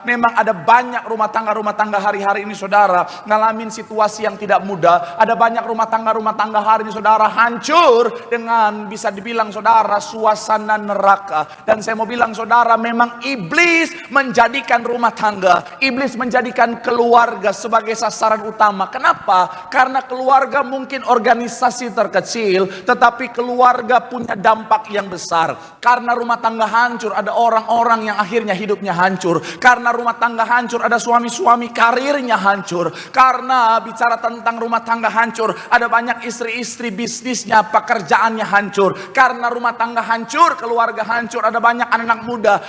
Memang ada banyak rumah tangga hari-hari ini saudara ngalamin situasi yang tidak mudah. Ada banyak rumah tangga hari ini saudara hancur dengan bisa dibilang saudara suasana neraka. Dan saya mau bilang saudara, memang iblis menjadikan rumah tangga, iblis menjadikan keluarga sebagai sasaran utama. Kenapa? Karena keluarga mungkin organisasi terkecil, tetapi keluarga punya dampak yang besar. Karena rumah tangga hancur, ada orang-orang yang akhirnya hidupnya hancur. Karena rumah tangga hancur, ada suami-suami karirnya hancur. Karena bicara tentang rumah tangga hancur, ada banyak istri-istri bisnisnya, pekerjaannya hancur. Karena rumah tangga hancur, keluarga hancur, ada banyak anak muda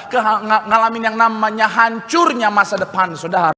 ngalamin yang namanya hancurnya masa depan saudara.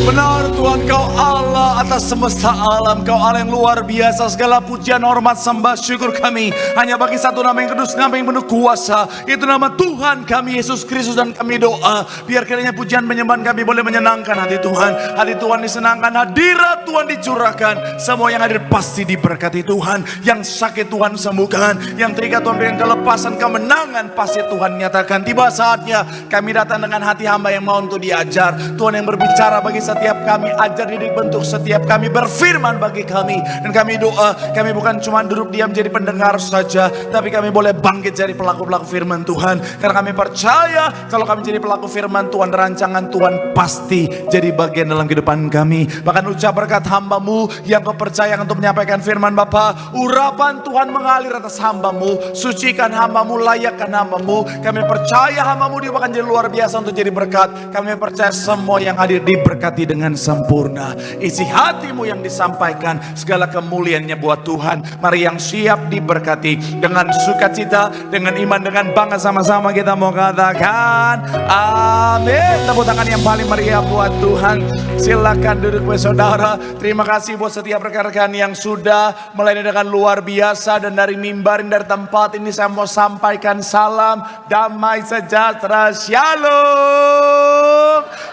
Benar Tuhan, Kau Allah atas semesta alam, Kau Allah yang luar biasa. Segala pujian, hormat, sembah, syukur kami hanya bagi satu nama yang kudus, nama yang penuh kuasa, itu nama Tuhan kami Yesus Kristus. Dan kami doa biar kiranya pujian penyembahan kami boleh menyenangkan hati Tuhan. Hati Tuhan disenangkan, hadirat Tuhan dicurahkan. Semua yang hadir pasti diberkati Tuhan. Yang sakit Tuhan sembuhkan, yang terikat Tuhan berikan kelepasan, kemenangan pasti Tuhan nyatakan. Tiba saatnya kami datang dengan hati hamba yang mau untuk diajar. Tuhan yang berbicara bagi setiap kami, ajar, didik, bentuk setiap kami, berfirman bagi kami. Dan kami doa, kami bukan cuma duduk diam jadi pendengar saja, tapi kami boleh bangkit jadi pelaku-pelaku firman Tuhan. Karena kami percaya kalau kami jadi pelaku firman Tuhan, rancangan Tuhan pasti jadi bagian dalam kehidupan kami. Bahkan ucap berkat hamba-Mu yang Kau percaya untuk menyampaikan firman Bapa, urapan Tuhan mengalir atas hamba-Mu, sucikan hamba-Mu, layakkan hamba-Mu. Kami percaya hamba-Mu dia bahkan jadi luar biasa untuk jadi berkat. Kami percaya semua yang hadir diberkati dengan sempurna. Isi hatimu yang disampaikan, segala kemuliaannya buat Tuhan. Mari yang siap diberkati dengan sukacita, dengan iman, dengan bangga, sama-sama kita mau katakan amin. Tepuk tangan yang paling meriah buat Tuhan. Silakan duduk saudara. Terima kasih buat setiap rekan-rekan yang sudah melayani dengan luar biasa. Dan dari mimbar, dari tempat ini saya mau sampaikan salam damai sejahtera, shalom.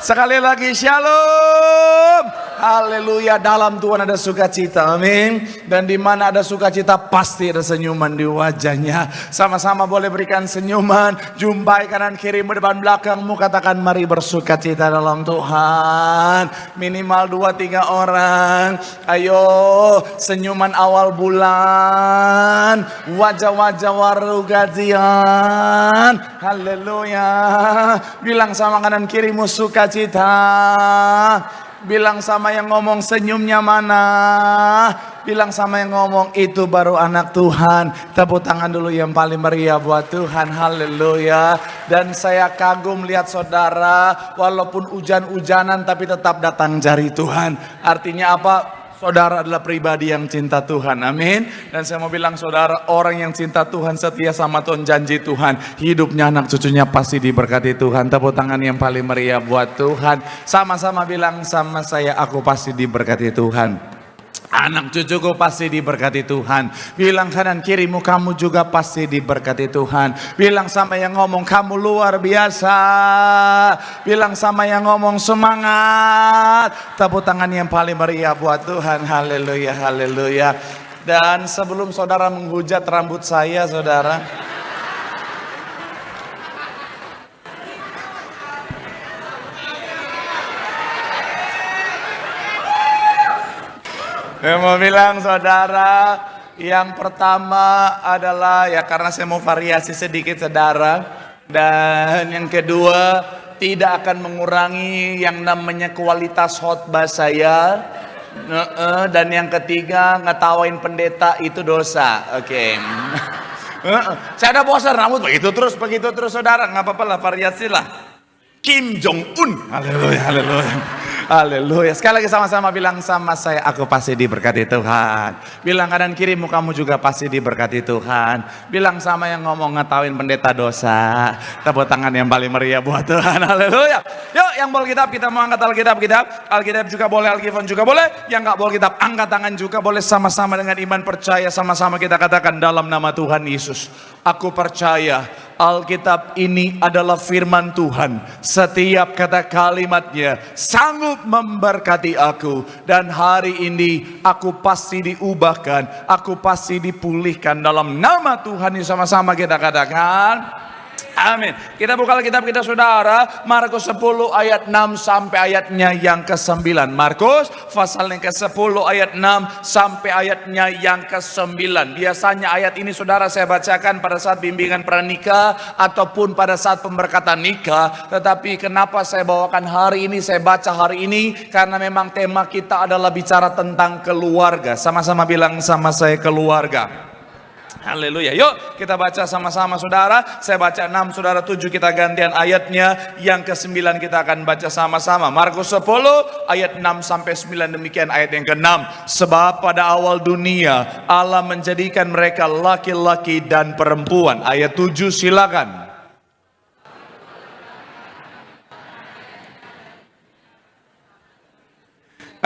Sekali lagi shalom. Haleluya. Dalam Tuhan ada sukacita, amin. Dan di mana ada sukacita pasti ada senyuman di wajahnya. Sama-sama boleh berikan senyuman. Jumpai kanan kirimu, depan belakangmu, katakan mari bersukacita dalam Tuhan. Minimal 2-3 orang. Ayo, senyuman awal bulan, wajah-wajah waru gajian. Haleluya. Bilang sama kanan kirimu sukacita. Bilang sama yang ngomong senyumnya mana. Bilang sama yang ngomong itu baru anak Tuhan. Tepuk tangan dulu yang paling meriah buat Tuhan. Haleluya. Dan saya kagum lihat saudara, walaupun hujan-hujanan tapi tetap datang jari Tuhan. Artinya apa? Saudara adalah pribadi yang cinta Tuhan, amin. Dan saya mau bilang saudara, orang yang cinta Tuhan, setia sama Tuhan, janji Tuhan, hidupnya anak cucunya pasti diberkati Tuhan. Tepuk tangan yang paling meriah buat Tuhan. Sama-sama bilang sama saya, aku pasti diberkati Tuhan. Anak cucuku pasti diberkati Tuhan. Bilang kanan kirimu, kamu juga pasti diberkati Tuhan. Bilang sama yang ngomong, kamu luar biasa. Bilang sama yang ngomong, semangat. Tepuk tangan yang paling meriah buat Tuhan. Haleluya, haleluya. Dan sebelum saudara menghujat rambut saya, saudara, saya mau bilang saudara, yang pertama adalah ya karena saya mau variasi sedikit saudara. Dan yang kedua, tidak akan mengurangi yang namanya kualitas khotbah saya. Dan yang ketiga, ngetawain pendeta itu dosa. Oke. Saya ada bosan rambut begitu terus saudara. Nggak apa-apa lah, variasi lah. Kim Jong Un. Haleluya, haleluya. Haleluya. Sekali lagi sama-sama bilang sama saya, aku pasti diberkati Tuhan. Bilang kanan kirimu, kamu juga pasti diberkati Tuhan. Bilang sama yang ngomong, ngetawain pendeta dosa. Tepuk tangan yang paling meriah buat Tuhan. Haleluya. Yuk, yang boleh kitab, kita mau angkat Alkitab kita. Alkitab juga boleh, Alkitab juga boleh. Yang nggak boleh kitab, angkat tangan juga boleh. Sama-sama dengan iman percaya, sama-sama kita katakan dalam nama Tuhan Yesus. Aku percaya Alkitab ini adalah firman Tuhan. Setiap kata kalimatnya sanggup memberkati aku. Dan hari ini aku pasti diubahkan, aku pasti dipulihkan dalam nama Tuhan. Sama-sama kita katakan amin. Kita buka Alkitab kita saudara, Markus 10 ayat 6 sampai ayatnya yang ke-9. Markus pasal yang ke-10 ayat 6 sampai ayatnya yang ke-9. Biasanya ayat ini saudara saya bacakan pada saat bimbingan pranikah ataupun pada saat pemberkatan nikah. Tetapi kenapa saya bawakan hari ini, saya baca hari ini, karena memang tema kita adalah bicara tentang keluarga. Sama-sama bilang sama saya, keluarga. Haleluya. Yuk kita baca sama-sama saudara. Saya baca 6, saudara 7, kita gantian ayatnya. Yang ke-9 kita akan baca sama-sama. Markus 10 ayat 6 sampai 9, demikian ayat yang ke-6. Sebab pada awal dunia Allah menjadikan mereka laki-laki dan perempuan. Ayat 7 silakan.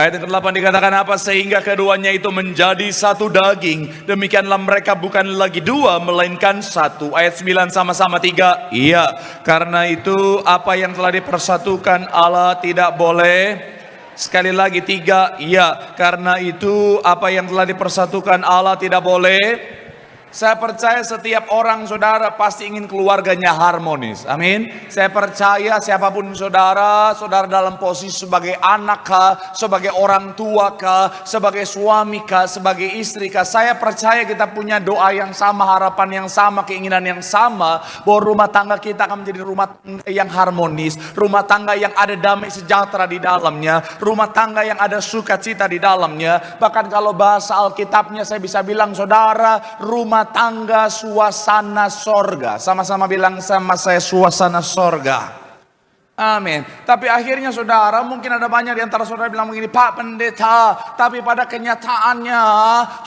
Ayat yang ke-8 dikatakan apa? Sehingga keduanya itu menjadi satu daging. Demikianlah mereka bukan lagi dua, melainkan satu. Ayat 9 sama-sama 3. Iya, karena itu apa yang telah dipersatukan Allah tidak boleh. Sekali lagi 3. Iya, karena itu apa yang telah dipersatukan Allah tidak boleh. Saya percaya setiap orang saudara pasti ingin keluarganya harmonis. Amin. Saya percaya siapapun saudara, saudara dalam posisi sebagai anak kah, sebagai orang tua kah, sebagai suami kah, sebagai istri kah, saya percaya kita punya doa yang sama, harapan yang sama, keinginan yang sama, bahwa rumah tangga kita akan menjadi rumah tangga yang harmonis, rumah tangga yang ada damai sejahtera di dalamnya, rumah tangga yang ada sukacita di dalamnya. Bahkan kalau bahasa Alkitabnya saya bisa bilang saudara, rumah tangga suasana sorga. Sama-sama bilang sama saya, suasana sorga. Amin. Tapi akhirnya saudara, mungkin ada banyak di antara saudara bilang begini, Pak Pendeta, tapi pada kenyataannya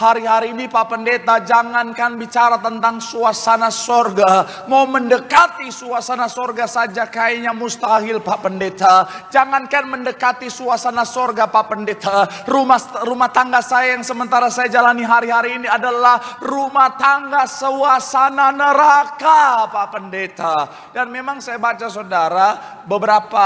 hari-hari ini Pak Pendeta, jangankan bicara tentang suasana sorga, mau mendekati suasana sorga saja kayaknya mustahil Pak Pendeta. Jangankan mendekati suasana sorga Pak Pendeta, rumah tangga saya yang sementara saya jalani hari-hari ini adalah rumah tangga suasana neraka Pak Pendeta. Dan memang saya baca saudara, beberapa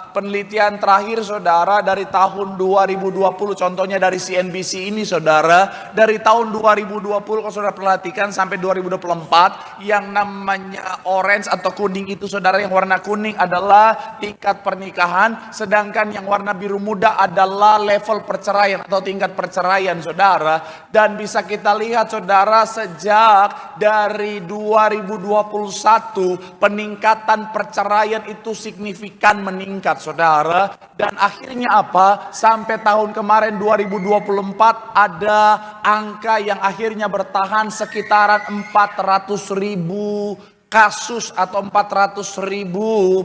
penelitian terakhir saudara dari tahun 2020, contohnya dari CNBC ini saudara, dari tahun 2020 kalau saudara perhatikan sampai 2024, yang namanya orange atau kuning itu saudara, yang warna kuning adalah tingkat pernikahan, sedangkan yang warna biru muda adalah level perceraian atau tingkat perceraian saudara. Dan bisa kita lihat saudara, sejak dari 2021 peningkatan perceraian itu signifikan meningkat saudara. Dan akhirnya apa? Sampai tahun kemarin 2024 ada angka yang akhirnya bertahan sekitaran 400.000 kasus atau 400.000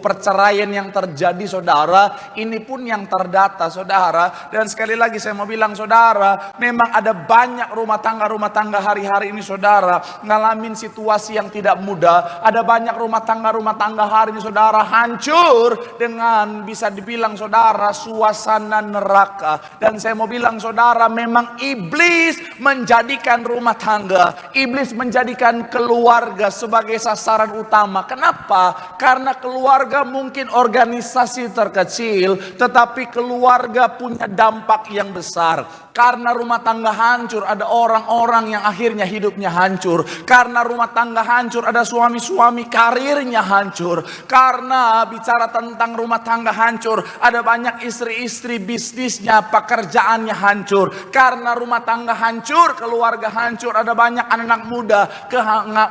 perceraian yang terjadi saudara. Ini pun yang terdata saudara. Dan sekali lagi saya mau bilang saudara, memang ada banyak rumah tangga hari-hari ini saudara ngalamin situasi yang tidak mudah. Ada banyak rumah tangga hari ini saudara hancur dengan bisa dibilang saudara suasana neraka. Dan saya mau bilang saudara, memang iblis menjadikan rumah tangga, iblis menjadikan keluarga sebagai sasaran utama. Kenapa? Karena keluarga mungkin organisasi terkecil, tetapi keluarga punya dampak yang besar. Karena rumah tangga hancur, ada orang-orang yang akhirnya hidupnya hancur. Karena rumah tangga hancur, ada suami-suami karirnya hancur. Karena bicara tentang rumah tangga hancur, ada banyak istri-istri bisnisnya, pekerjaannya hancur. Karena rumah tangga hancur, keluarga hancur, ada banyak anak-anak muda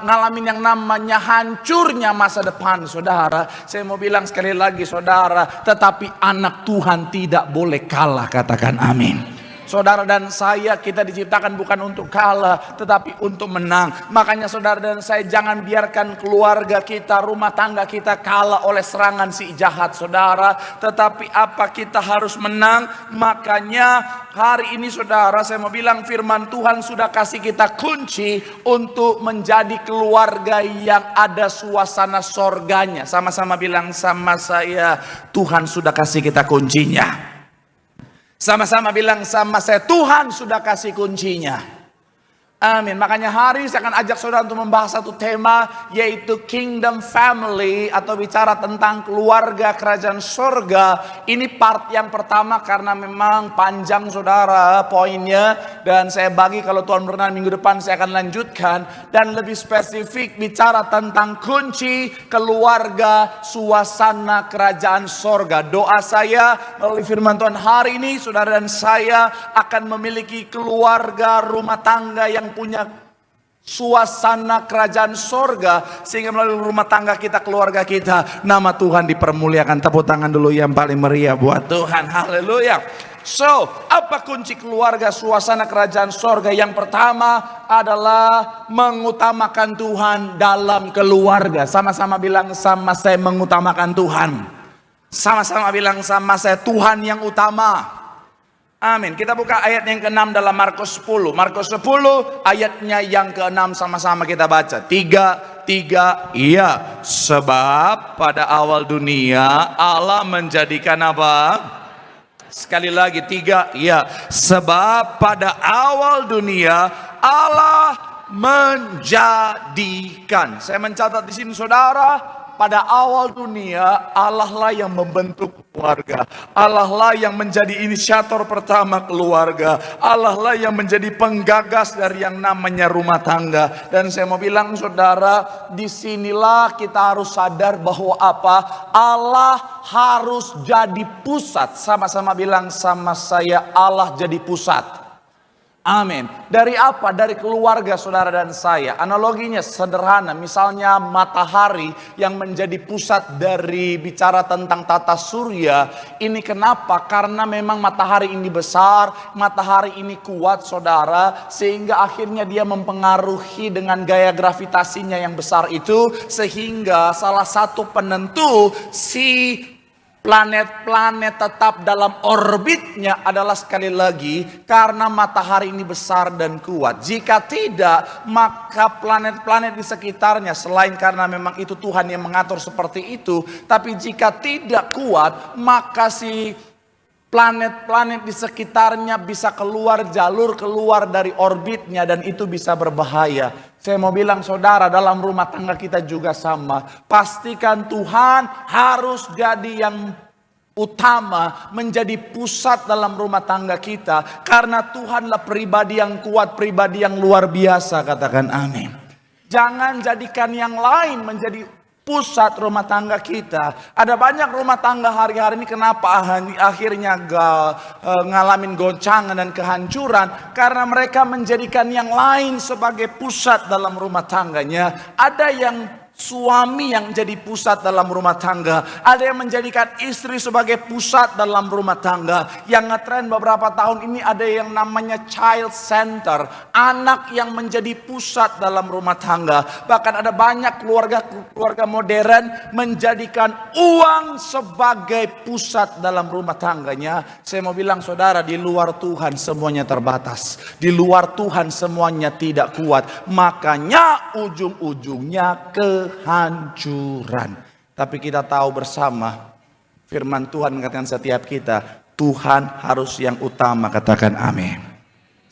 ngalamin yang namanya hancurnya masa depan saudara. Saya mau bilang sekali lagi saudara, tetapi anak Tuhan tidak boleh kalah, katakan amin. Saudara dan saya, kita diciptakan bukan untuk kalah, tetapi untuk menang. Makanya saudara dan saya, jangan biarkan keluarga kita, rumah tangga kita kalah oleh serangan si jahat saudara. Tetapi apa, kita harus menang. Makanya hari ini saudara, saya mau bilang firman Tuhan sudah kasih kita kunci untuk menjadi keluarga yang ada suasana sorganya. Sama-sama bilang sama saya, Tuhan sudah kasih kita kuncinya. Sama-sama bilang sama saya, Tuhan sudah kasih kuncinya. Amin. Makanya hari saya akan ajak saudara untuk membahas satu tema, yaitu Kingdom Family, atau bicara tentang keluarga kerajaan surga. Ini part yang pertama karena memang panjang saudara poinnya, dan saya bagi kalau Tuhan berkenan minggu depan saya akan lanjutkan dan lebih spesifik bicara tentang kunci keluarga suasana kerajaan surga. Doa saya melalui firman Tuhan hari ini, saudara dan saya akan memiliki keluarga rumah tangga yang punya suasana kerajaan sorga, sehingga melalui rumah tangga kita, keluarga kita, nama Tuhan dipermuliakan. Tepuk tangan dulu yang paling meriah buat Tuhan. Haleluya. So, apa kunci keluarga suasana kerajaan sorga? Yang pertama adalah mengutamakan Tuhan dalam keluarga. Sama-sama bilang sama saya, mengutamakan Tuhan. Sama-sama bilang sama saya, Tuhan yang utama. Amin. Kita buka ayat yang ke-6 dalam Markus 10. Markus 10 ayatnya yang ke-6, sama-sama kita baca. 3, iya. Sebab pada awal dunia Allah menjadikan apa? Sekali lagi 3, iya. Sebab pada awal dunia Allah menjadikan. Saya mencatat di sini saudara. Pada awal dunia Allah lah yang membentuk keluarga. Allah lah yang menjadi inisiator pertama keluarga. Allah lah yang menjadi penggagas dari yang namanya rumah tangga. Dan saya mau bilang saudara, disinilah kita harus sadar bahwa apa? Allah harus jadi pusat. Sama-sama bilang sama saya, Allah jadi pusat. Amin. Dari apa? Dari keluarga saudara dan saya. Analoginya sederhana. Misalnya matahari yang menjadi pusat dari bicara tentang tata surya. Ini kenapa? Karena memang matahari ini besar, matahari ini kuat saudara, sehingga akhirnya dia mempengaruhi dengan gaya gravitasinya yang besar itu, sehingga salah satu penentu si planet-planet tetap dalam orbitnya adalah sekali lagi karena matahari ini besar dan kuat. Jika tidak, maka planet-planet di sekitarnya, selain karena memang itu Tuhan yang mengatur seperti itu, tapi jika tidak kuat, maka si planet-planet di sekitarnya bisa keluar dari orbitnya, dan itu bisa berbahaya. Saya mau bilang saudara, dalam rumah tangga kita juga sama. Pastikan Tuhan harus jadi yang utama, menjadi pusat dalam rumah tangga kita. Karena Tuhanlah pribadi yang kuat, pribadi yang luar biasa. Katakan amin. Jangan jadikan yang lain menjadi pusat rumah tangga kita. Ada banyak rumah tangga hari-hari ini kenapa akhirnya ngalamin goncangan dan kehancuran? Karena mereka menjadikan yang lain sebagai pusat dalam rumah tangganya. Ada yang suami yang jadi pusat dalam rumah tangga, ada yang menjadikan istri sebagai pusat dalam rumah tangga. Yang ngetren beberapa tahun ini ada yang namanya child center, anak yang menjadi pusat dalam rumah tangga. Bahkan ada banyak keluarga modern menjadikan uang sebagai pusat dalam rumah tangganya. Saya mau bilang saudara, di luar Tuhan semuanya terbatas, di luar Tuhan semuanya tidak kuat, makanya ujung-ujungnya kehancuran. Tapi kita tahu bersama, firman Tuhan mengatakan setiap kita, Tuhan harus yang utama. Katakan amin.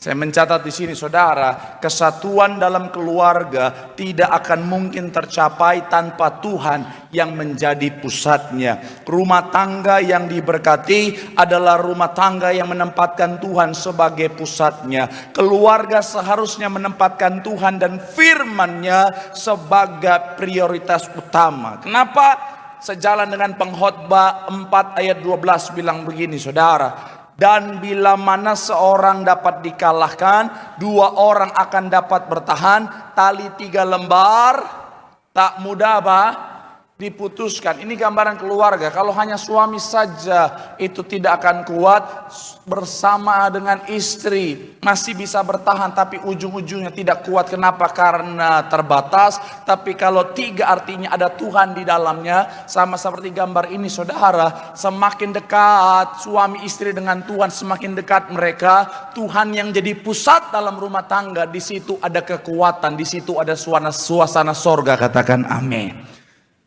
Saya mencatat di sini saudara, kesatuan dalam keluarga tidak akan mungkin tercapai tanpa Tuhan yang menjadi pusatnya. Rumah tangga yang diberkati adalah rumah tangga yang menempatkan Tuhan sebagai pusatnya. Keluarga seharusnya menempatkan Tuhan dan firman-Nya sebagai prioritas utama. Kenapa? Sejalan dengan Pengkhotbah 4 ayat 12 bilang begini saudara. Dan bila mana seorang dapat dikalahkan, 2 orang akan dapat bertahan. Tali 3 lembar tak mudah diputuskan. Ini gambaran keluarga. Kalau hanya suami saja itu tidak akan kuat, bersama dengan istri masih bisa bertahan, tapi ujung-ujungnya tidak kuat. Kenapa? Karena terbatas. Tapi kalau 3 artinya ada Tuhan di dalamnya. Sama seperti gambar ini saudara, semakin dekat suami istri dengan Tuhan, semakin dekat mereka. Tuhan yang jadi pusat dalam rumah tangga, di situ ada kekuatan, di situ ada suasana sorga. Katakan amin.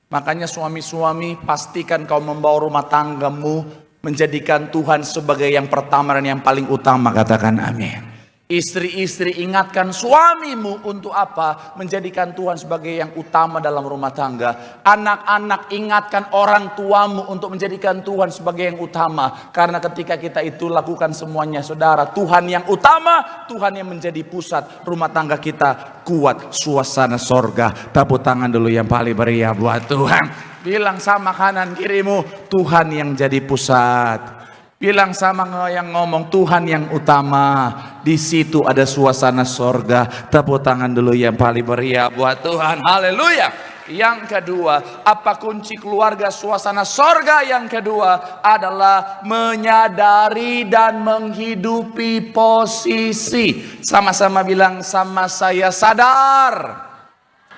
Makanya suami-suami, pastikan kau membawa rumah tanggamu menjadikan Tuhan sebagai yang pertama dan yang paling utama. Katakan amin. Istri-istri, ingatkan suamimu untuk apa? Menjadikan Tuhan sebagai yang utama dalam rumah tangga. Anak-anak, ingatkan orang tuamu untuk menjadikan Tuhan sebagai yang utama. Karena ketika kita itu lakukan semuanya, saudara, Tuhan yang utama, Tuhan yang menjadi pusat, rumah tangga kita kuat, suasana sorga. Tepuk tangan dulu yang paling meriah buat Tuhan. Bilang sama kanan kirimu, Tuhan yang jadi pusat. Bilang sama yang ngomong, Tuhan yang utama. Di situ ada suasana sorga. Tepuk tangan dulu yang paling meriah buat Tuhan. Haleluya. Yang kedua, apa kunci keluarga suasana sorga? Yang kedua adalah menyadari dan menghidupi posisi. Sama-sama bilang, sama saya sadar.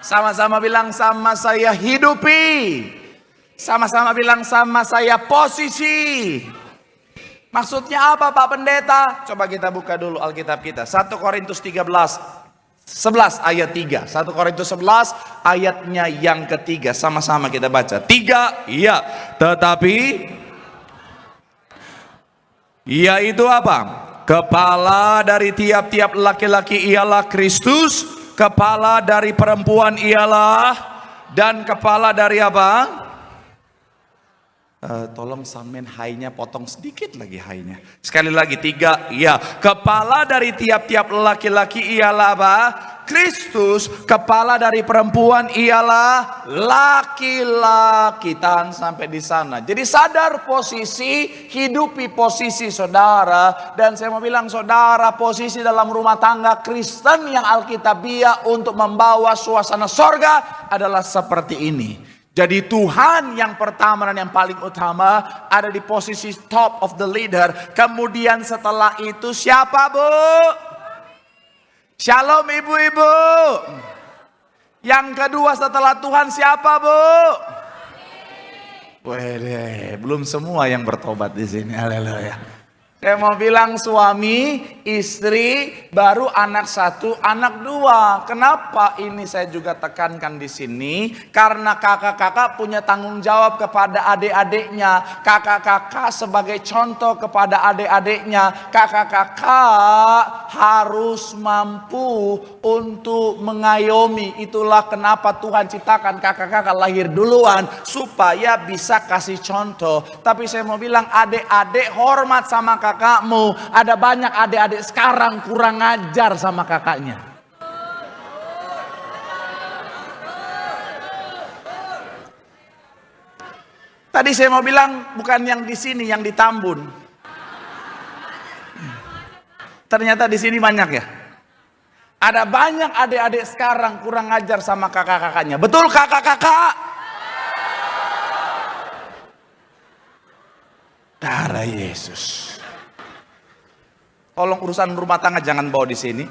Sama-sama bilang, sama saya hidupi. Sama-sama bilang, sama saya posisi. Maksudnya apa Pak Pendeta? Coba kita buka dulu Alkitab kita. 1 Korintus 11 ayat 3. 1 Korintus 11 ayatnya yang ketiga. Sama-sama kita baca. 3, iya. Tetapi, yaitu apa? Kepala dari tiap-tiap laki-laki ialah Kristus. Kepala dari perempuan ialah. Dan kepala dari apa? Tolong samen high-nya potong sedikit lagi high-nya. Sekali lagi 3, ya. Kepala dari tiap-tiap laki-laki ialah apa? Kristus. Kepala dari perempuan ialah laki-laki. Tahan sampai di sana. Jadi sadar posisi, hidupi posisi saudara. Dan saya mau bilang saudara, posisi dalam rumah tangga Kristen yang Alkitabiah untuk membawa suasana sorga adalah seperti ini. Jadi Tuhan yang pertama dan yang paling utama ada di posisi top of the leader. Kemudian setelah itu siapa Bu? Shalom ibu-ibu. Yang kedua setelah Tuhan siapa Bu? Wede, belum semua yang bertobat di sini. Haleluya. Saya mau bilang suami, istri, baru anak 1, anak 2. Kenapa ini saya juga tekankan di sini? Karena kakak-kakak punya tanggung jawab kepada adik-adiknya. Kakak-kakak sebagai contoh kepada adik-adiknya. Kakak-kakak harus mampu untuk mengayomi. Itulah kenapa Tuhan ciptakan kakak-kakak lahir duluan. Supaya bisa kasih contoh. Tapi saya mau bilang adik-adik hormat sama kakakmu. Ada banyak adik-adik sekarang kurang ajar sama kakaknya. Tadi saya mau bilang bukan yang di sini, yang di Tambun. Ternyata di sini banyak ya. Ada banyak adik-adik sekarang kurang ajar sama kakak-kakaknya. Betul kakak-kakak? Darah Yesus. Tolong urusan rumah tangga jangan bawa di sini.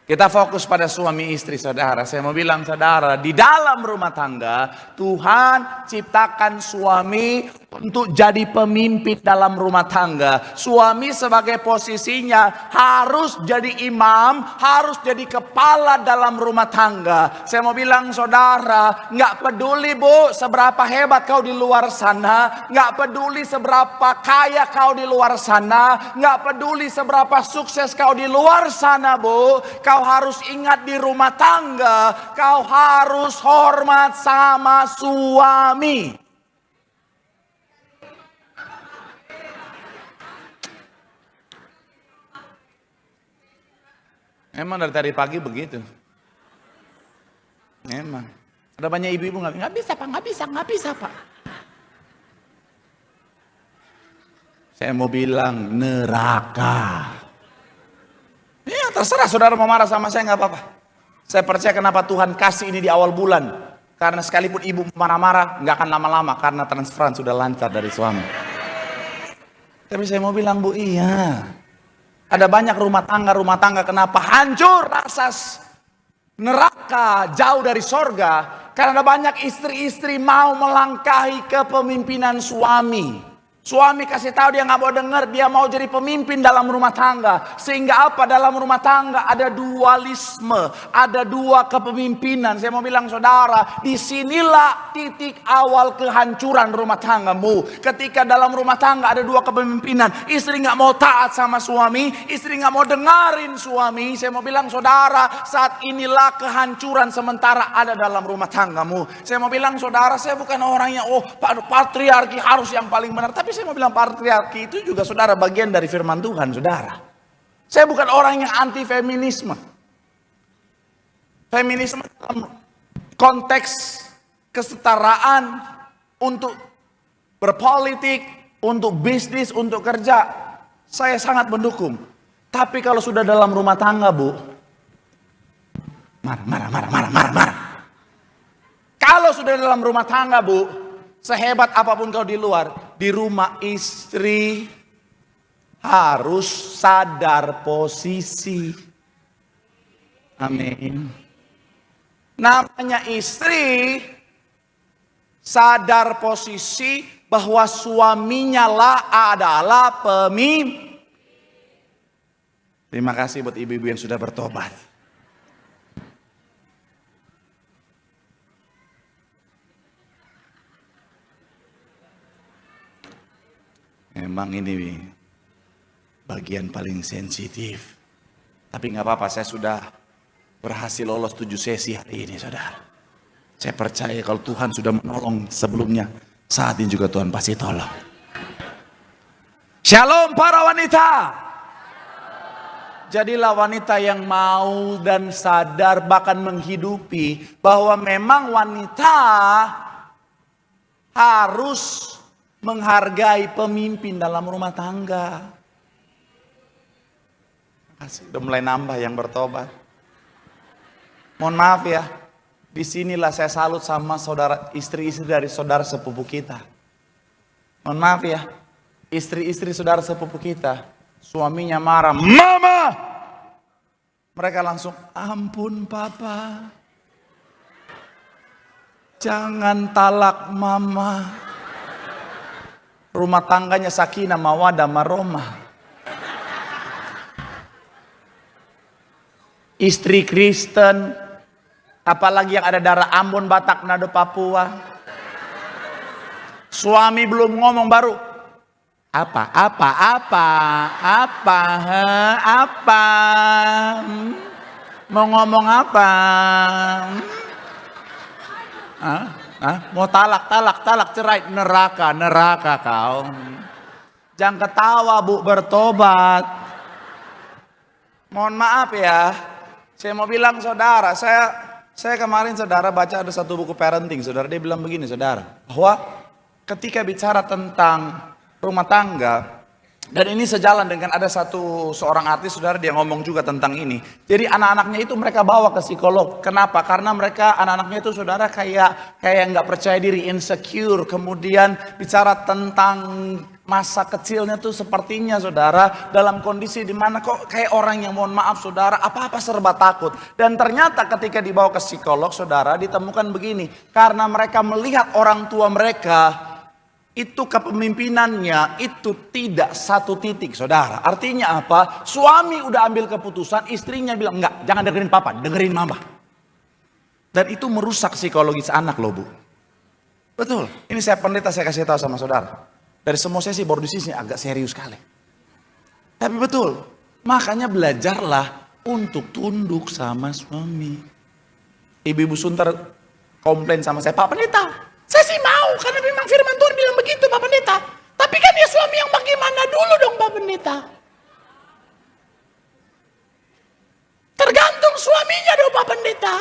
Kita fokus pada suami istri saudara. Saya mau bilang saudara, di dalam rumah tangga Tuhan ciptakan suami untuk jadi pemimpin dalam rumah tangga. Suami sebagai posisinya harus jadi imam, harus jadi kepala dalam rumah tangga. Saya mau bilang saudara, nggak peduli Bu seberapa hebat kau di luar sana, nggak peduli seberapa kaya kau di luar sana, nggak peduli seberapa sukses kau di luar sana Bu. Kau harus ingat di rumah tangga, kau harus hormat sama suami. Emang dari tadi pagi begitu. Emang. Ada banyak ibu-ibu nggak bisa Pak, nggak bisa Pak. Saya mau bilang neraka. Ya terserah saudara mau marah sama saya nggak apa-apa. Saya percaya kenapa Tuhan kasih ini di awal bulan. Karena sekalipun ibu marah-marah nggak akan lama-lama karena transferan sudah lancar dari suami. Tapi saya mau bilang Bu, iya. Ada banyak rumah tangga kenapa hancur rasa neraka jauh dari sorga. Karena ada banyak istri-istri mau melangkahi kepemimpinan suami. Suami kasih tahu dia nggak mau dengar, dia mau jadi pemimpin dalam rumah tangga. Sehingga apa? Dalam rumah tangga ada dualisme, ada dua kepemimpinan. Saya mau bilang saudara, disinilah titik awal kehancuran rumah tanggamu. Ketika dalam rumah tangga ada dua kepemimpinan, istri nggak mau taat sama suami, istri nggak mau dengerin suami. Saya mau bilang saudara, saat inilah kehancuran sementara ada dalam rumah tanggamu. Saya mau bilang saudara, saya bukan orang yang patriarki harus yang paling benar, tapi saya mau bilang patriarki itu juga saudara bagian dari firman Tuhan saudara. Saya bukan orang yang anti feminisme. Feminisme dalam konteks kesetaraan untuk berpolitik, untuk bisnis, untuk kerja, saya sangat mendukung. Tapi kalau sudah dalam rumah tangga, Bu, marah. Kalau sudah dalam rumah tangga, Bu, sehebat apapun kau di luar, di rumah istri harus sadar posisi. Amin. Namanya istri sadar posisi bahwa suaminya lah adalah pemimpin. Terima kasih buat ibu-ibu yang sudah bertobat. Memang ini bagian paling sensitif. Tapi nggak apa-apa, saya sudah berhasil lolos 7 sesi hari ini, saudara. Saya percaya kalau Tuhan sudah menolong sebelumnya, saat ini juga Tuhan pasti tolong. Shalom para wanita. Jadilah wanita yang mau dan sadar bahkan menghidupi bahwa memang wanita harus menghargai pemimpin dalam rumah tangga. Masih udah mulai nambah yang bertobat. Mohon maaf ya, disinilah saya salut sama saudara istri-istri dari saudara sepupu kita. Mohon maaf ya, istri-istri saudara sepupu kita, suaminya marah, mama. Mereka langsung, ampun papa, jangan talak mama. Rumah tangganya sakinah mawadah warahmah. Istri Kristen, apalagi yang ada darah Ambon, Batak, Manado, Papua. Suami belum ngomong baru apa? Mau ngomong apa? Mau talak, cerai, neraka kau. Jangan ketawa Bu, bertobat. Mohon maaf ya, saya mau bilang saudara, saya kemarin saudara baca ada satu buku parenting, saudara, dia bilang begini saudara, bahwa ketika bicara tentang rumah tangga, dan ini sejalan dengan ada seorang artis saudara, dia ngomong juga tentang ini. Jadi anak-anaknya itu mereka bawa ke psikolog. Kenapa? Karena mereka anak-anaknya itu saudara kayak nggak percaya diri, insecure. Kemudian bicara tentang masa kecilnya tuh sepertinya saudara dalam kondisi dimana kok kayak orang yang mohon maaf saudara apa-apa serba takut. Dan ternyata ketika dibawa ke psikolog saudara ditemukan begini. Karena mereka melihat orang tua mereka itu kepemimpinannya itu tidak satu titik saudara. Artinya apa? Suami udah ambil keputusan, istrinya bilang enggak, jangan dengerin papa, dengerin mama. Dan itu merusak psikologis anak loh Bu. Betul, ini saya pendeta, saya kasih tahu sama saudara. Dari semua sesi baru di sini agak serius sekali. Tapi betul, makanya belajarlah untuk tunduk sama suami. Ibu-ibu Sunter komplain sama saya, Pak Pendeta, saya sih mau karena memang firman Tuhan bilang begitu Pak Pendeta. Tapi kan ya suami yang bagaimana dulu dong Pak Pendeta. Tergantung suaminya dong Pak Pendeta.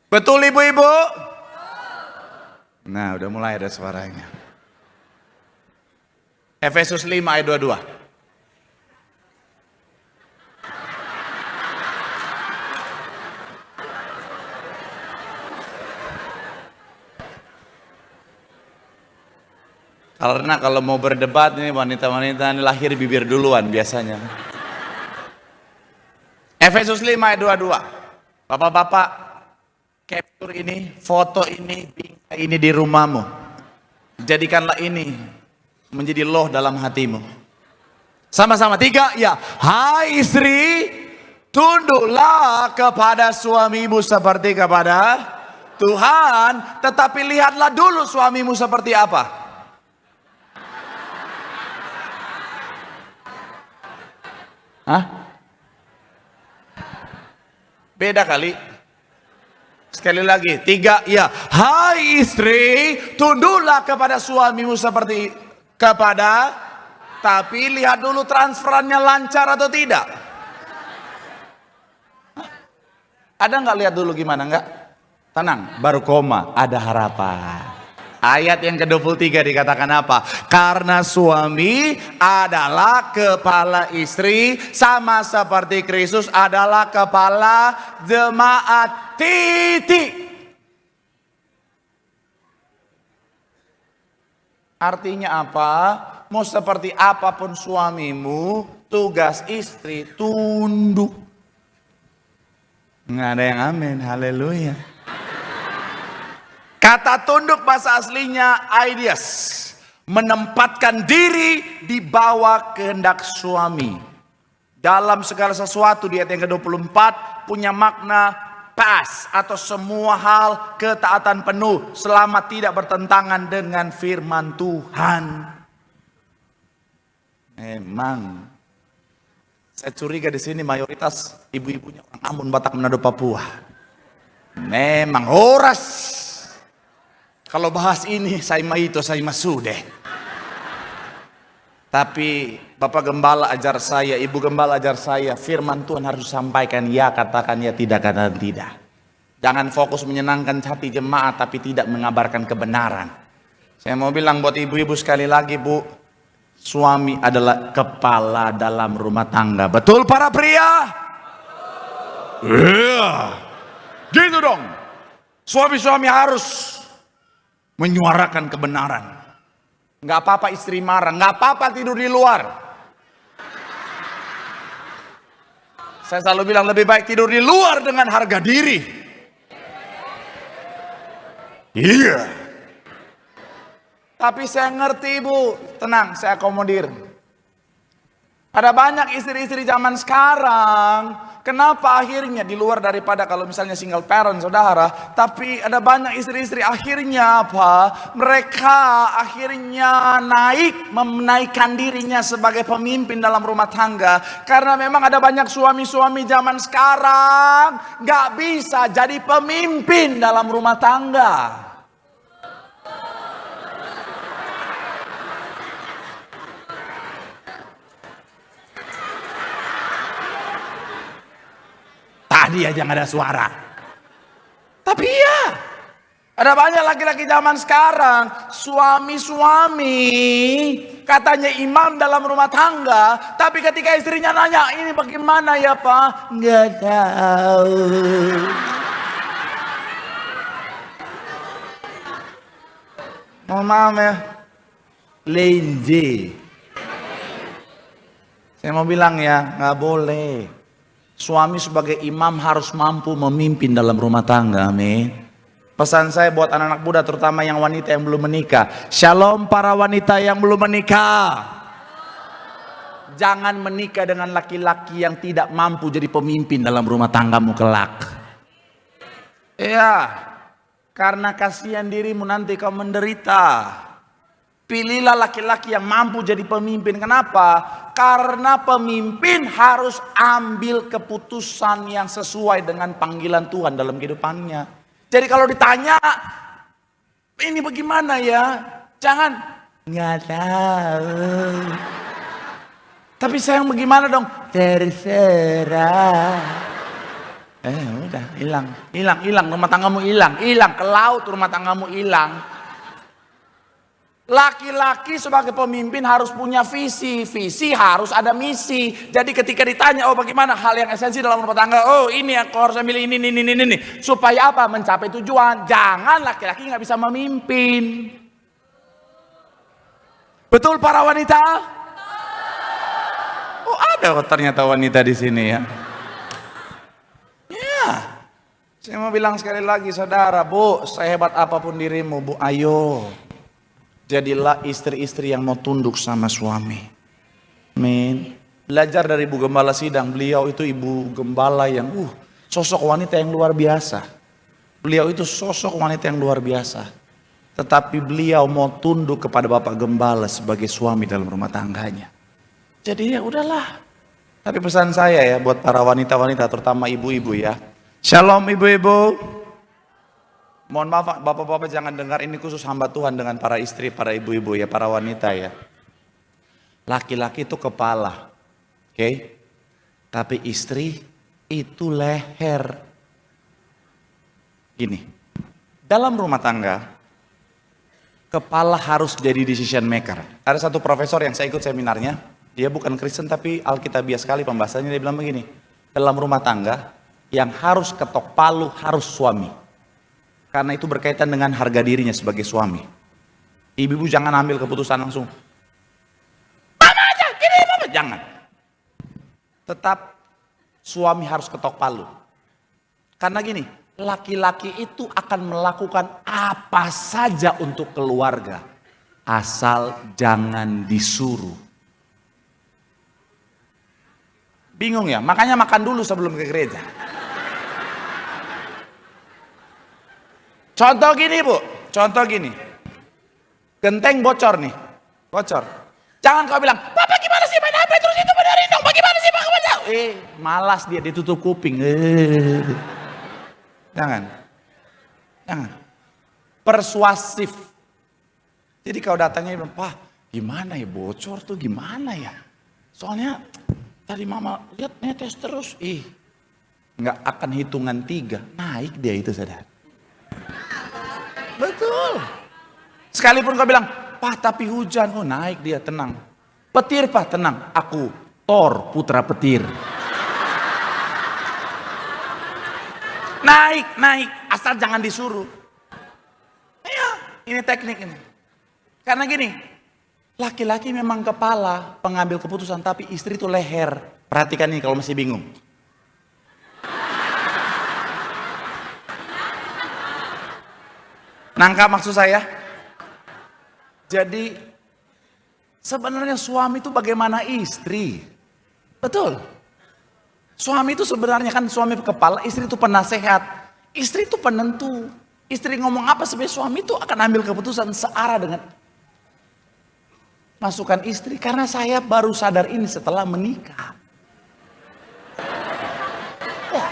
Betul ibu-ibu? Nah udah mulai ada suaranya. Efesus 5 ayat 22. Karena kalau mau berdebat ini wanita-wanita ini lahir bibir duluan biasanya. Efesus 5 ayat 22. Bapak-bapak, capture ini, foto ini di rumahmu. Jadikanlah ini menjadi loh dalam hatimu. Sama-sama, 3, ya. Hai istri, tunduklah kepada suamimu seperti kepada Tuhan, tetapi lihatlah dulu suamimu seperti apa. Hah? Beda kali. Sekali lagi, 3, ya. Hai istri, tunduklah kepada suamimu seperti kepada, tapi lihat dulu transferannya lancar atau tidak. Ada nggak lihat dulu gimana? Nggak? Tenang, baru koma, ada harapan. Ayat yang ke-23 dikatakan apa? Karena suami adalah kepala istri, sama seperti Kristus adalah kepala jemaat. Titik. Artinya apa? Mau seperti apapun suamimu, tugas istri tunduk. Nggak ada yang amin, haleluya. Kata tunduk bahasa aslinya aidias, menempatkan diri di bawah kehendak suami. Dalam segala sesuatu di ayat yang ke-24 punya makna pas atau semua hal ketaatan penuh selama tidak bertentangan dengan firman Tuhan. Memang saya curiga di sini mayoritas ibu-ibunya orang Ambon, Batak, Manado, Papua. Memang horas. Kalau bahas ini saya mah itu, saya mah sudah. Tapi Bapak Gembala ajar saya, Ibu Gembala ajar saya, firman Tuhan harus disampaikan, ya katakan, ya tidak katakan tidak. Jangan fokus menyenangkan hati jemaat tapi tidak mengabarkan kebenaran. Saya mau bilang buat ibu-ibu sekali lagi, Bu, suami adalah kepala dalam rumah tangga. Betul para pria? Iya. Gitu dong. Suami-suami harus menyuarakan kebenaran. Nggak apa-apa istri marah, nggak apa-apa tidur di luar. Saya selalu bilang lebih baik tidur di luar dengan harga diri. Iya. Tapi saya ngerti Bu, tenang, saya akomodir. Ada banyak istri-istri zaman sekarang, kenapa akhirnya di luar daripada kalau misalnya single parent saudara, tapi ada banyak istri-istri akhirnya apa? Mereka akhirnya menaikkan dirinya sebagai pemimpin dalam rumah tangga. Karena memang ada banyak suami-suami zaman sekarang gak bisa jadi pemimpin dalam rumah tangga. Tadi aja nggak ada suara. Tapi ya, ada banyak laki-laki zaman sekarang, suami-suami katanya imam dalam rumah tangga, tapi ketika istrinya nanya, ini bagaimana ya Pak? Nggak tahu. Mohon maaf ya, lazy. Saya mau bilang ya, nggak boleh. Suami sebagai imam harus mampu memimpin dalam rumah tangga, amin. Pesan saya buat anak-anak muda terutama yang wanita yang belum menikah. Shalom para wanita yang belum menikah. Jangan menikah dengan laki-laki yang tidak mampu jadi pemimpin dalam rumah tanggamu kelak. Iya, karena kasihan dirimu nanti kau menderita. Pilihlah laki-laki yang mampu jadi pemimpin. Kenapa? Karena pemimpin harus ambil keputusan yang sesuai dengan panggilan Tuhan dalam kehidupannya. Jadi kalau ditanya, ini bagaimana ya? Jangan, nggak tahu. Tapi sayang bagaimana dong? Terserah. Udah, hilang. Rumah tanggamu hilang. Ke laut rumah tanggamu hilang. Laki-laki sebagai pemimpin harus punya visi harus ada misi. Jadi ketika ditanya, oh bagaimana hal yang esensi dalam rumah tangga, oh ini aku harus ambil ini. Supaya apa? Mencapai tujuan. Jangan laki-laki nggak bisa memimpin. Betul para wanita? Oh ada ternyata wanita di sini ya. Ya, saya mau bilang sekali lagi saudara, Bu, sehebat apapun dirimu, Bu, ayo. Jadilah istri-istri yang mau tunduk sama suami. Amin. Belajar dari Ibu Gembala Sidang. Beliau itu Ibu Gembala yang sosok wanita yang luar biasa. Beliau itu sosok wanita yang luar biasa. Tetapi beliau mau tunduk kepada Bapak Gembala sebagai suami dalam rumah tangganya. Jadi ya udahlah. Tapi pesan saya ya buat para wanita-wanita, terutama ibu-ibu ya. Shalom ibu-ibu. Mohon maaf bapak-bapak jangan dengar, ini khusus hamba Tuhan dengan para istri, para ibu-ibu ya, para wanita ya. Laki-laki itu kepala, oke? Tapi istri itu leher. Gini, dalam rumah tangga, kepala harus jadi decision maker. Ada satu profesor yang saya ikut seminarnya. Dia bukan Kristen tapi Alkitabiah sekali pembahasannya. Dia bilang begini, dalam rumah tangga yang harus ketok palu harus suami. Karena itu berkaitan dengan harga dirinya sebagai suami. Ibu-ibu jangan ambil keputusan langsung. Mama aja, gini mama. Jangan. Tetap suami harus ketok palu. Karena gini, laki-laki itu akan melakukan apa saja untuk keluarga. Asal jangan disuruh. Bingung ya? Makanya makan dulu sebelum ke gereja. Contoh gini Bu, contoh gini. Genteng bocor nih, bocor. Jangan kau bilang, Papa gimana sih main HP terus itu benerin dong, bagaimana sih Pak? Malas dia ditutup kuping. Jangan. Persuasif. Jadi kau datangnya bilang, Pak gimana ya bocor tuh gimana ya? Soalnya tadi mama lihat netes terus, nggak akan hitungan 3 naik dia itu saudara. Betul. Sekalipun kau bilang, Pak tapi hujan, naik dia tenang. Petir Pak tenang, aku Thor putra petir. Naik, asal jangan disuruh. Iya, ini teknik ini. Karena gini. Laki-laki memang kepala pengambil keputusan, tapi istri itu leher. Perhatikan ini kalau masih bingung. Nangkap maksud saya? Jadi sebenarnya suami itu bagaimana istri? Betul. Suami itu sebenarnya kan suami kepala, istri itu penasehat. Istri itu penentu. Istri ngomong apa sebagai suami itu akan ambil keputusan searah dengan masukan istri. Karena saya baru sadar ini setelah menikah. Ya.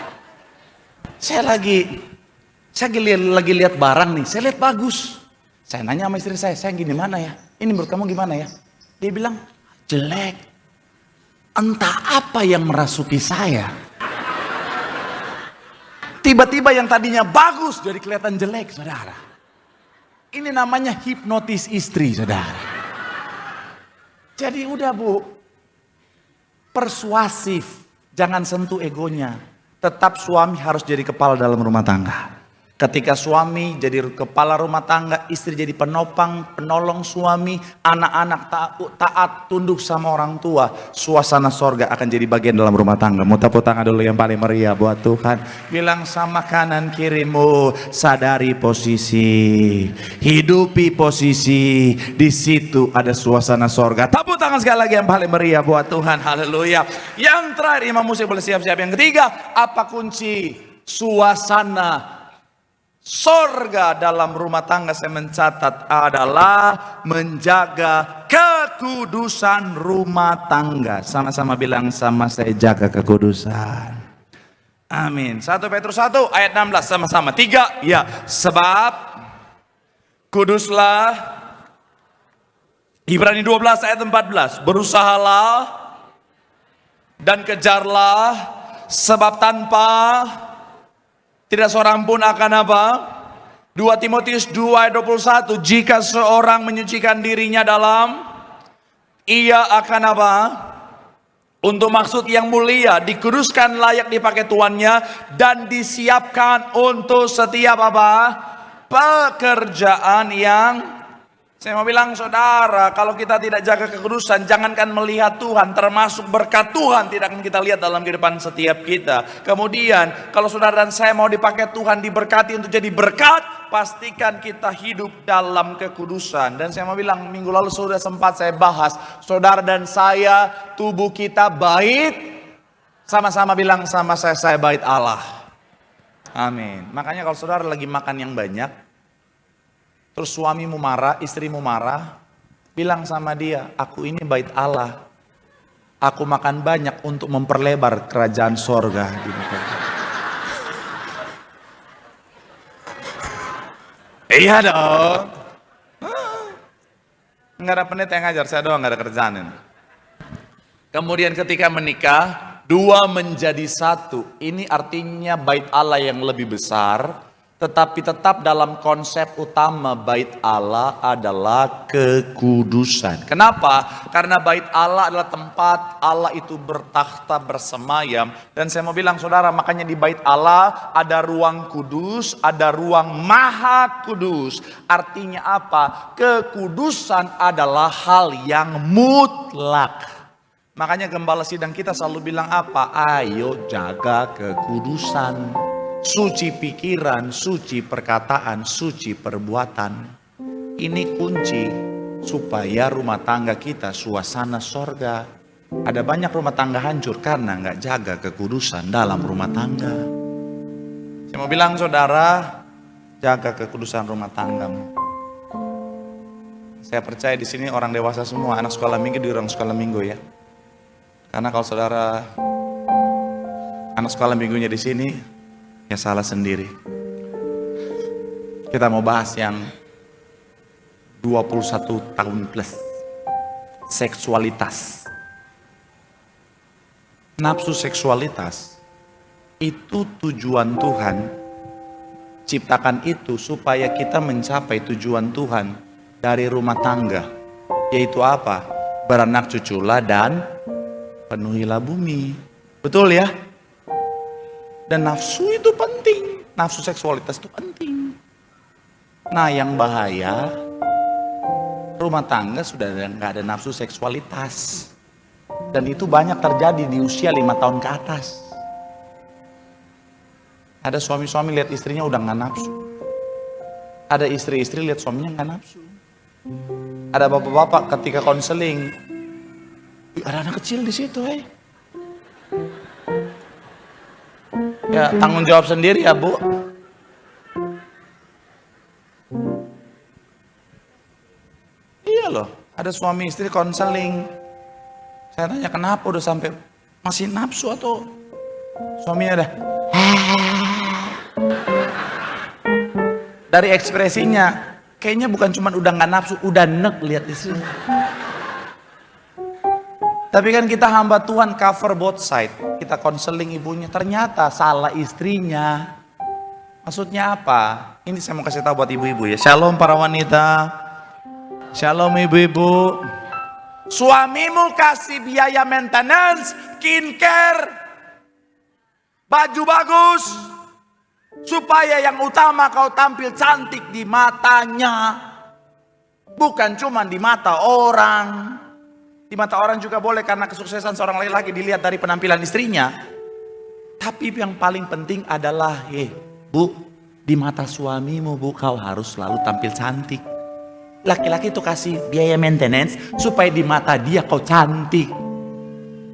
Saya lagi lihat barang nih, saya lihat bagus. Saya nanya sama istri saya gini mana ya? Ini menurut kamu gimana ya? Dia bilang, jelek. Entah apa yang merasuki saya. Tiba-tiba yang tadinya bagus jadi kelihatan jelek, saudara. Ini namanya hipnotis istri, saudara. Jadi udah Bu, persuasif, jangan sentuh egonya. Tetap suami harus jadi kepala dalam rumah tangga. Ketika suami jadi kepala rumah tangga, istri jadi penopang, penolong suami, anak-anak taat, tunduk sama orang tua, suasana sorga akan jadi bagian dalam rumah tangga. Mau tepuk tangan dulu yang paling meriah buat Tuhan. Bilang sama kanan kirimu, sadari posisi, hidupi posisi, di situ ada suasana sorga. Tepuk tangan sekali lagi yang paling meriah buat Tuhan. Haleluya. Yang terakhir, imam musik boleh siap-siap. Yang ketiga, apa kunci suasana sorga dalam rumah tangga? Saya mencatat adalah menjaga kekudusan rumah tangga. Sama-sama bilang sama saya, jaga kekudusan. Amin. 1 Petrus 1 ayat 16 sama-sama. 3 ya. Sebab kuduslah. Ibrani 12 ayat 14. Berusahalah dan kejarlah, sebab tanpa tidak seorang pun akan apa? 2 Timotius 2 ayat 21. Jika seorang menyucikan dirinya dalam, ia akan apa? Untuk maksud yang mulia, dikuduskan layak dipakai tuannya, dan disiapkan untuk setiap apa? Pekerjaan yang, saya mau bilang saudara, kalau kita tidak jaga kekudusan, jangankan melihat Tuhan, termasuk berkat Tuhan tidak akan kita lihat dalam kehidupan setiap kita. Kemudian kalau saudara dan saya mau dipakai Tuhan, diberkati untuk jadi berkat, pastikan kita hidup dalam kekudusan. Dan saya mau bilang, minggu lalu sudah sempat saya bahas, saudara dan saya, tubuh kita bait. Sama-sama bilang sama saya bait Allah. Amin. Makanya kalau saudara lagi makan yang banyak, terus suamimu marah, istrimu marah, bilang sama dia, aku ini bait Allah. Aku makan banyak untuk memperlebar kerajaan sorga. Iya dong. Enggak ada pendeta yang ngajar, saya doang, enggak ada kerjaan ini. Kemudian ketika menikah, dua menjadi satu. Ini artinya bait Allah yang lebih besar. Tetapi tetap dalam konsep utama bait Allah adalah kekudusan. Kenapa? Karena bait Allah adalah tempat Allah itu bertakhta bersemayam. Dan saya mau bilang saudara, makanya di bait Allah ada ruang kudus, ada ruang maha kudus. Artinya apa? Kekudusan adalah hal yang mutlak. Makanya gembala sidang kita selalu bilang apa? Ayo jaga kekudusan. Suci pikiran, suci perkataan, suci perbuatan. Ini kunci supaya rumah tangga kita suasana sorga. Ada banyak rumah tangga hancur karena nggak jaga kekudusan dalam rumah tangga. Saya mau bilang saudara, jaga kekudusan rumah tanggamu. Saya percaya di sini orang dewasa semua, anak sekolah minggu di orang sekolah minggu ya. Karena kalau saudara anak sekolah minggunya di sini, ya salah sendiri. Kita mau bahas yang 21 tahun plus. Seksualitas. Nafsu seksualitas itu tujuan Tuhan. Ciptakan itu supaya kita mencapai tujuan Tuhan dari rumah tangga. Yaitu apa? Beranak cuculah dan penuhilah bumi. Betul ya? Dan nafsu itu penting. Nafsu seksualitas itu penting. Nah yang bahaya, rumah tangga sudah nggak ada nafsu seksualitas. Dan itu banyak terjadi di usia 5 tahun ke atas. Ada suami-suami lihat istrinya udah nggak nafsu. Ada istri-istri lihat suaminya nggak nafsu. Ada bapak-bapak ketika konseling, ada anak kecil di situ, Ya tanggung jawab sendiri ya Bu. Iya loh, ada suami istri konseling. Saya tanya kenapa udah sampai masih nafsu atau suaminya ada. Dari ekspresinya kayaknya bukan cuma udah nggak nafsu, udah nek lihat istri. Tapi kan kita hamba Tuhan cover both side. Kita konseling ibunya, ternyata salah istrinya. Maksudnya apa? Ini saya mau kasih tahu buat ibu-ibu ya. Shalom para wanita. Shalom ibu-ibu. Suamimu kasih biaya maintenance, skincare, baju bagus, supaya yang utama kau tampil cantik di matanya. Bukan cuma di mata orang. Di mata orang juga boleh karena kesuksesan seorang laki-laki dilihat dari penampilan istrinya. Tapi yang paling penting adalah, Bu, di mata suamimu Bu, kau harus selalu tampil cantik. Laki-laki itu kasih biaya maintenance supaya di mata dia kau cantik.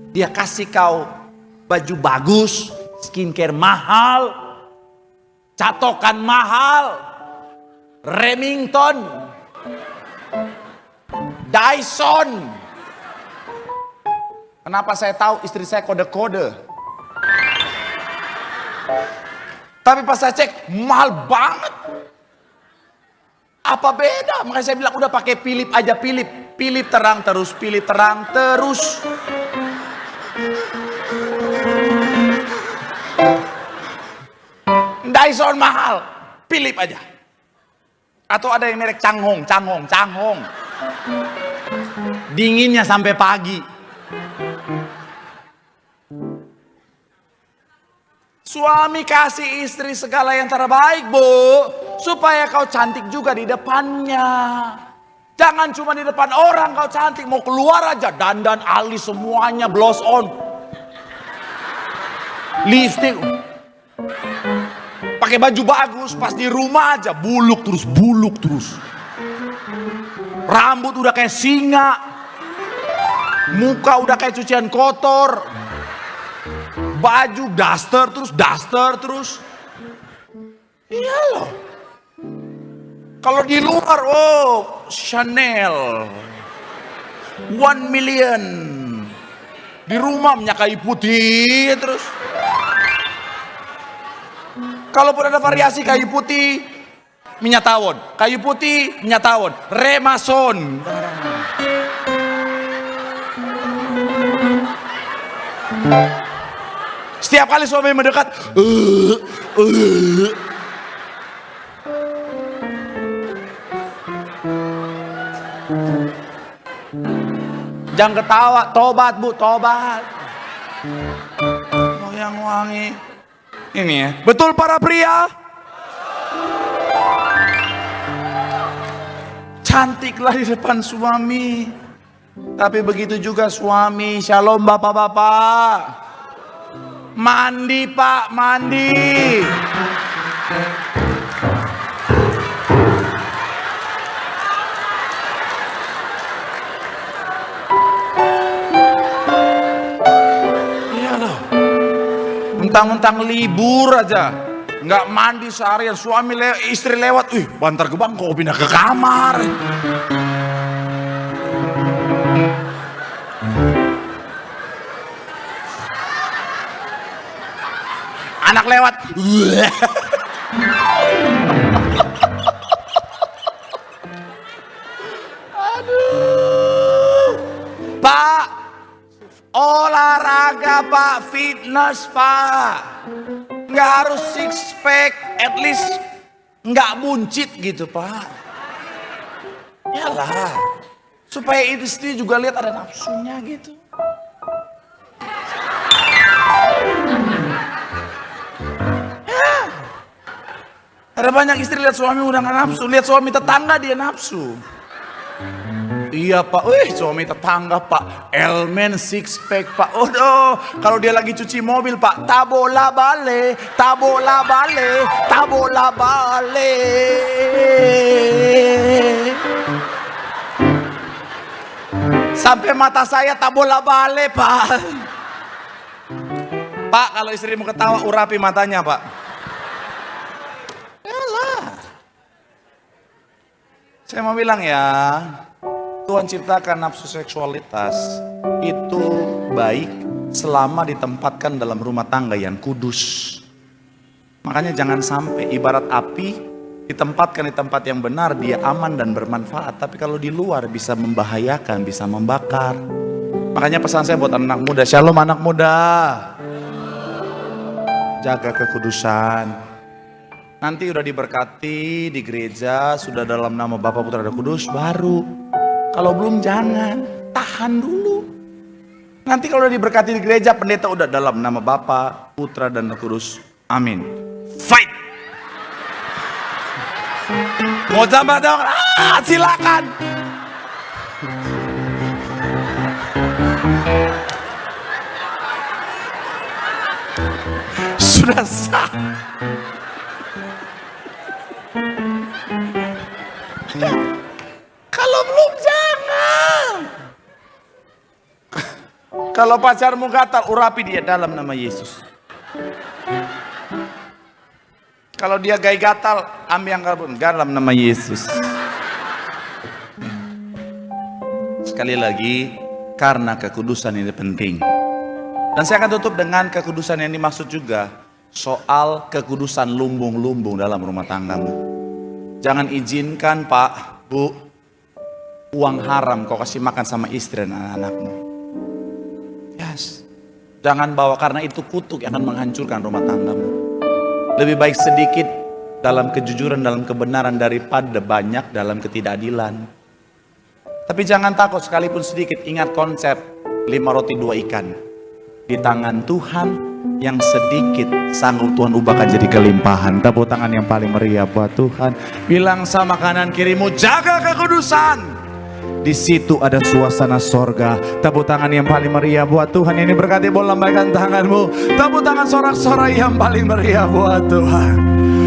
Dia kasih kau baju bagus, skincare mahal, catokan mahal, Remington, Dyson. Kenapa saya tahu istri saya kode-kode? Tapi pas saya cek, mahal banget. Apa beda? Makanya saya bilang udah pakai Philip aja, Philip. Philip terang terus, Philip terang terus. Dyson mahal, Philip aja. Atau ada yang merek Changhong. Dinginnya sampai pagi. Suami kasih istri segala yang terbaik Bu, supaya kau cantik juga di depannya. Jangan cuma di depan orang kau cantik, mau keluar aja dandan alis semuanya, blush on, lipstick. pakai baju bagus, pas di rumah aja buluk terus. Rambut udah kayak singa, muka udah kayak cucian kotor, baju daster terus. Iya loh. Kalau di luar, oh Chanel, 1 million. Di rumah minyak kayu putih terus. Kalaupun ada variasi kayu putih, minyak tawon. Kayu putih, minyak tawon. Remason. Setiap kali suami mendekat, jangan ketawa, tobat bu, tobat. Oh yang wangi. Ini ya, betul para pria? Cantiklah di depan suami. Tapi begitu juga suami. Shalom bapak-bapak. Mandi pak, mandi. Mentang-mentang libur aja, nggak mandi seharian, istri lewat, bantar gebang kok pindah ke kamar. Anak lewat, aduh, Pak. Olahraga pak, fitness pak, nggak harus six pack, at least nggak buncit gitu pak. Yalah, supaya istri juga lihat ada nafsunya gitu. Ya. Ada banyak istri lihat suami udah nggak nafsu, lihat suami tetangga dia nafsu. Iya pak, suami tetangga pak, Elmen six pack pak. Oh, kalau dia lagi cuci mobil pak, tabola bale. Sampai mata saya tabola bale pak. Pak, kalau istrimu ketawa urapi matanya pak. Yalah. Saya mau bilang ya, Tuhan ciptakan nafsu seksualitas itu baik selama ditempatkan dalam rumah tangga yang kudus. Makanya jangan sampai ibarat api ditempatkan di tempat yang benar, dia aman dan bermanfaat. Tapi kalau di luar bisa membahayakan, bisa membakar. Makanya pesan saya buat anak muda, shalom anak muda. Jaga kekudusan. Nanti udah diberkati di gereja, sudah dalam nama Bapa, Putra, dan Kudus, baru. Kalau belum jangan, tahan dulu. Nanti kalau udah diberkati di gereja, pendeta udah dalam nama Bapa, Putra, dan Roh Kudus. Amin. Fight! Mau tambah dong? Silakan. Sudah sah. Kalau belum jangan. Kalau pacarmu gatal, urapi dia dalam nama Yesus. Kalau dia gay gatal, ambil yang karbon dalam nama Yesus. Sekali lagi, karena kekudusan ini penting. Dan saya akan tutup dengan kekudusan yang dimaksud juga soal kekudusan lumbung-lumbung dalam rumah tanggamu. Jangan izinkan Pak, Bu, uang haram kau kasih makan sama istri dan anak-anakmu. Yes. Jangan bawa, karena itu kutuk yang akan menghancurkan rumah tanggamu. Lebih baik sedikit dalam kejujuran, dalam kebenaran daripada banyak dalam ketidakadilan. Tapi jangan takut, sekalipun sedikit, ingat konsep 5 roti 2 ikan. Di tangan Tuhan yang sedikit sanggup Tuhan ubahkan jadi kelimpahan. Tepuk tangan yang paling meriah buat Tuhan. Bilang sama kanan kirimu, jaga kekudusan. di situ ada suasana sorga. Tepuk tangan yang paling meriah buat Tuhan. Ini berkati, boleh lambaikan tanganmu. Tepuk tangan sorak-sorai yang paling meriah buat Tuhan.